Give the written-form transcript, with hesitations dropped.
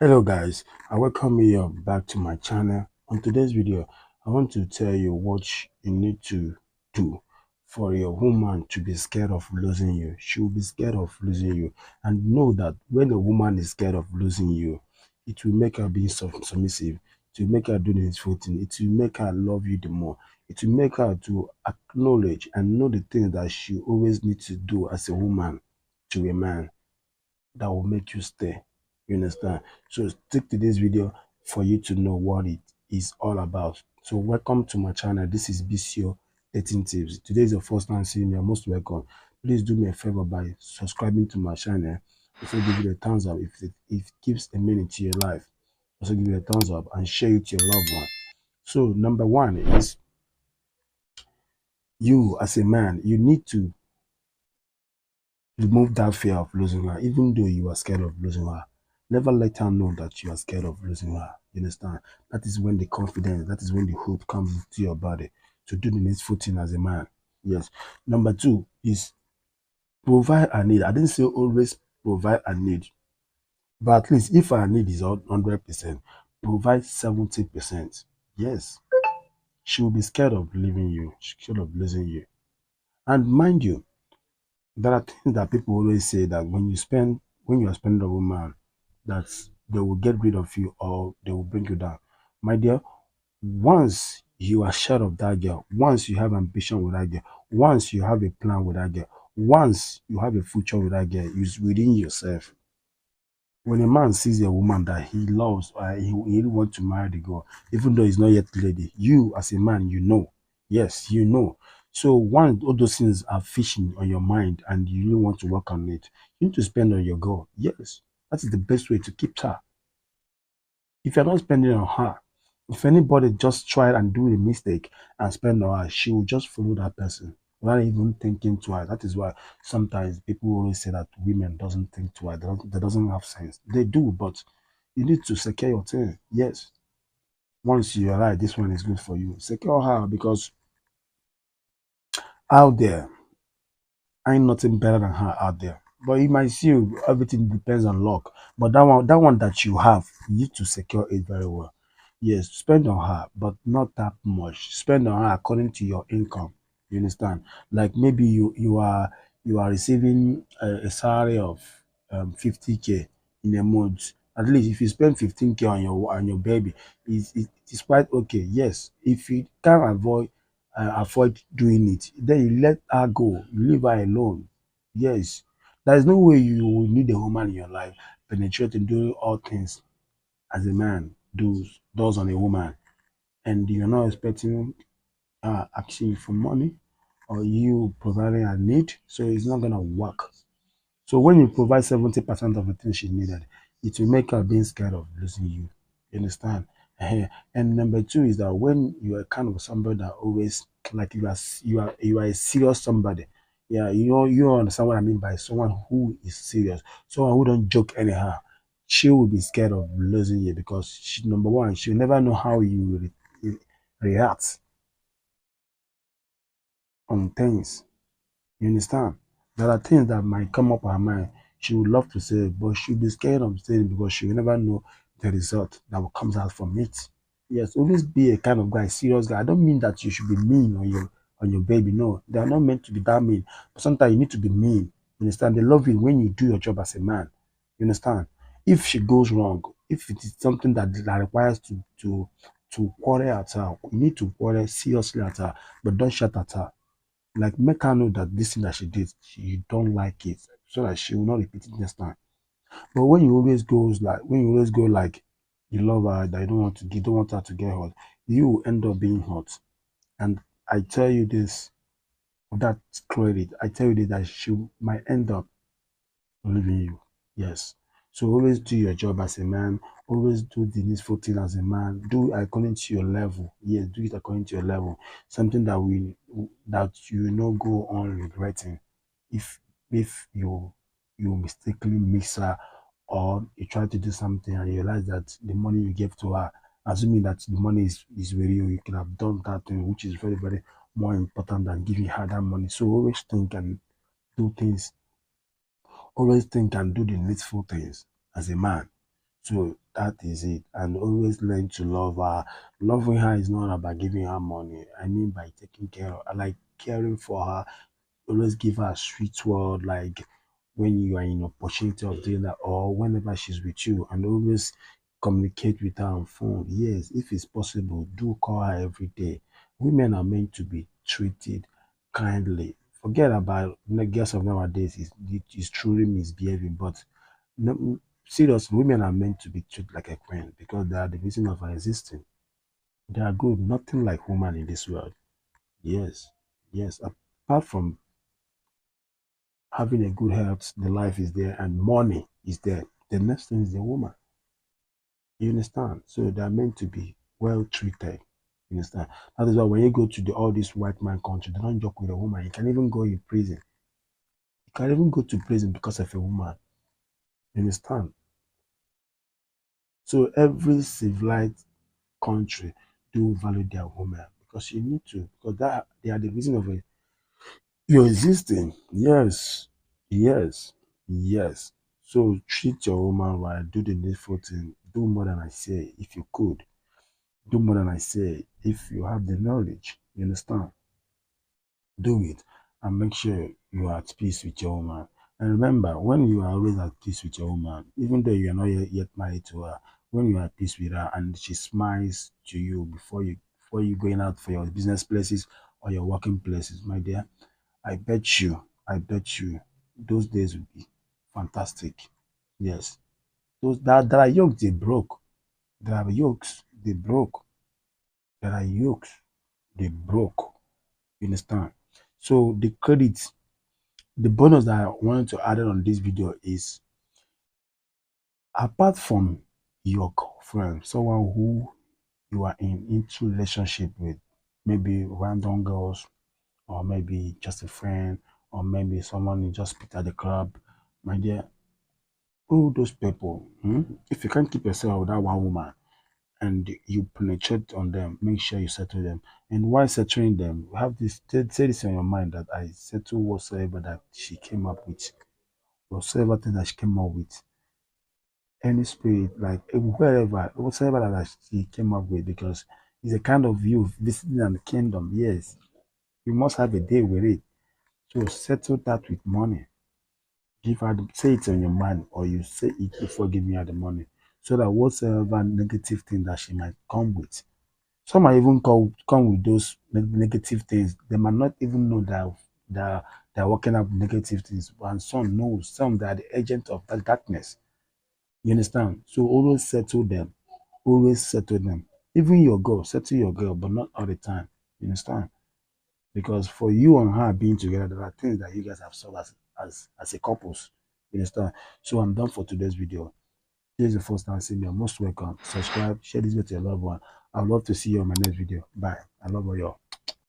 Hello guys, I welcome you back to my channel. On today's video, I want to tell you what you need to do for your woman to be scared of losing you. She will be scared of losing you, and know that when a woman is scared of losing you, it will make her be submissive. It will make her do the needful thing. It will make her love you the more. It will make her to acknowledge and know the things that she always needs to do as a woman to a man that will make you stay. You understand? So stick to this video for you to know what it is all about. So welcome to my channel. This is BCO Dating Tips. Today is your first time seeing me. You're most welcome. Please do me a favor by subscribing to my channel. Also give it a thumbs up if it gives a meaning to your life. Also give it a thumbs up and share it to your loved one. So number one is you as a man, you need to remove that fear of losing her, even though you are scared of losing her. Never let her know that you are scared of losing her. You understand? That is when the confidence, that is when the hope comes into your body to do the needful thing as a man. Yes. Number two is provide a need. I didn't say always provide a need, but at least if our need is 100%, provide 70%. Yes. She will be scared of leaving you, scared of losing you. And mind you, there are things that people always say that when you are spending a woman, that they will get rid of you or they will bring you down. My dear, once you are sure of that girl, once you have ambition with that girl, once you have a plan with that girl, once you have a future with that girl, it's within yourself. When a man sees a woman that he loves, he really wants to marry the girl, even though he's not yet ready, you as a man, you know. Yes, you know. So once all those things are fishing on your mind and you really want to work on it, you need to spend on your girl. Yes, that is the best way to keep her. If you're not spending on her, if anybody just try and do a mistake and spend on her, she will just follow that person without even thinking twice. That is why sometimes people always say that women doesn't think twice. They doesn't have sense. They do, but you need to secure your thing. Yes. Once you realize this one is good for you, secure her, because out there ain't nothing better than her out there. But you might see everything depends on luck. But that one that you have, you need to secure it very well. Yes, spend on her, but not that much. Spend on her according to your income. You understand? Like maybe you are receiving a salary of 50K in a month. At least if you spend 15K on your baby, it's quite okay. Yes, if you can avoid doing it, then you let her go. You leave her alone. Yes, there is no way you will need a woman in your life penetrating, doing all things as a man does on a woman, and you're not expecting asking you for money or you providing a need, so it's not gonna work. So when you provide 70% of the things she needed, it will make her being scared of losing you. You understand? And number two is that when you are kind of somebody that always, like, you are a serious somebody. Yeah, you understand what I mean by someone who is serious, someone who don't joke anyhow. She will be scared of losing you because number one, she'll never know how you will react on things. You understand? There are things that might come up her mind. She would love to say, but she'll be scared of saying it because she will never know the result that will comes out from it. Yes, always be a kind of guy, serious guy. I don't mean that you should be mean on your baby. No, they are not meant to be that mean. But sometimes you need to be mean. You understand? They love you when you do your job as a man. You understand? If she goes wrong, if it is something that requires to quarrel at her, you need to quarrel seriously at her, but don't shout at her. Like, make her know that this thing that she did, you don't like it, so that she will not repeat it next time. But when you always go like you love her, that you don't want her to get hurt, you will end up being hurt. And I tell you this with that credit, I tell you this, that she might end up leaving you. Yes. So always do your job as a man. Always do the needful thing as a man. Do it according to your level. Yes, do it according to your level. Something that you will not go on regretting if you mistakenly miss her, or you try to do something and you realize that the money you gave to her, assuming that the money is with you could have done that thing which is very, very more important than giving her that money. So always think and do things, always think and do the needful things as a man. So That is it. And always learn to love her. Loving her is not about giving her money. I mean by taking care of, like caring for her. Always give her a sweet word, like when you are in opportunity of doing that, or whenever she's with you, and always communicate with her on phone. Yes, if it's possible, do call her every day. Women are meant to be treated kindly. Forget about the girls of nowadays is truly misbehaving, but no, serious women are meant to be treated like a queen because they are the reason of our existing. They are good, nothing like woman in this world. Yes, yes. Apart from having a good health, the life is there, and money is there. The next thing is the woman. You understand? So they are meant to be well treated. You understand? That is why when you go to all these white man country, they don't joke with a woman. You can even go in prison. You can even go to prison because of a woman. You understand? So every civilized country do value their woman because you need to, because that they are the reason of it. You're existing. Yes. Yes. Yes. So treat your woman right. Do the needful thing. Do more than I say if you could. Do more than I say if you have the knowledge. You understand? Do it and make sure you are at peace with your woman. And remember, when you are always at peace with your woman, even though you are not yet married to her, when you are at peace with her and she smiles to you before you going out for your business places or your working places, my dear, I bet you, those days will be fantastic. Yes. Those that are yokes, they broke. There are yokes, they broke. There are yokes, they broke. You understand? So the credits, the bonus that I wanted to add on this video is apart from your girlfriend, someone who you are into relationship with, maybe random girls, or maybe just a friend, or maybe someone you just picked at the club, my dear, all those people, if you can't keep yourself with that one woman and you penetrate on them, make sure you settle them. And while settling them, you have this, say this in your mind that I settle whatsoever that she came up with, whatsoever thing that she came up with, any spirit, like wherever, whatsoever that she came up with, because it's a kind of you visiting the kingdom. Yes, you must have a day with it. So settle that with money. Give her say it on your mind, or you say it before giving her the money, so that whatsoever negative thing that she might come with, some might even come with those negative things. They might not even know that they're working up negative things, and some know some that are the agent of that darkness. You understand? So always settle them. Always settle them. Even your girl, settle your girl, but not all the time. You understand? Because for you and her being together, there are things that you guys have solved as a couples. You understand? So I'm done for today's video. This is the first time seeing me. You're most welcome. Subscribe, share this video to your loved one. I'd love to see you on my next video. Bye. I love all y'all.